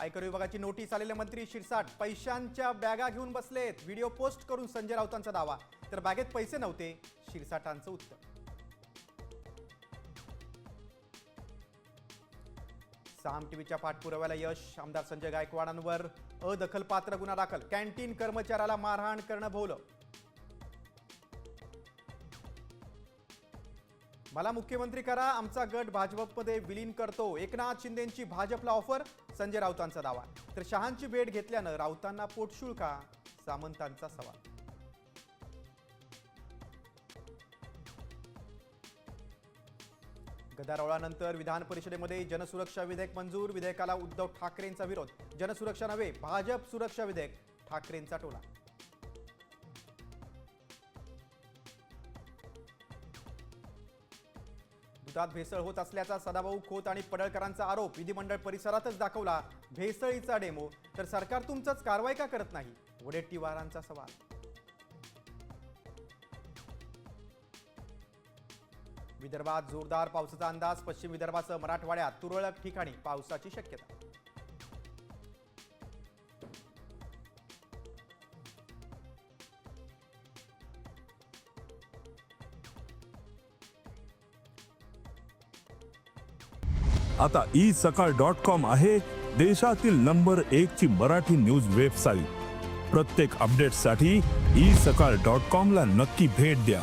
आयकर विभागाची नोटीस आलेले मंत्री शिरसाट पैशांच्या बॅगा घेऊन बसलेत. व्हिडिओ पोस्ट करून संजय राऊतांचा दावा, तर बॅगेत पैसे नव्हते शिरसाटांचं उत्तर. साम टीव्हीच्या पाठपुराव्याला यश. आमदार संजय गायकवाडांवर अदखलपात्र गुन्हा दाखल. कॅन्टीन कर्मचाऱ्याला मारहाण करणं भोवलं. मला मुख्यमंत्री करा, आमचा गट भाजपमध्ये विलीन करतो. एकनाथ शिंदेंची भाजपला ऑफर, संजय राऊतांचा दावा. तर शहांची भेट घेतल्यानं राऊतांना पोटशूळ का, सामंतांचा सवाल. गदारोळानंतर विधान परिषदेमध्ये जनसुरक्षा विधेयक मंजूर. विधेयकाला उद्धव ठाकरेंचा विरोध. जनसुरक्षा नव्हे, भाजप सुरक्षा विधेयक, ठाकरेंचा टोला. दुधात भेसळ होत असल्याचा सदाभाऊ खोत आणि पडळकरांचा आरोप. विधिमंडळ परिसरातच दाखवला भेसळीचा डेमो, तर सरकार तुमचंच कारवाई का करत नाही, वडेट्टीवारांचा सवाल. विदर्भात जोरदार पावसाचा अंदाज. पश्चिम विदर्भासह मराठवाड्यात तुरळक ठिकाणी पावसाची शक्यता. आता isakal.com आहे देशातील नंबर 1 ची मराठी न्यूज वेबसाईट. प्रत्येक अपडेटसाठी isakal.com ला नक्की भेट द्या.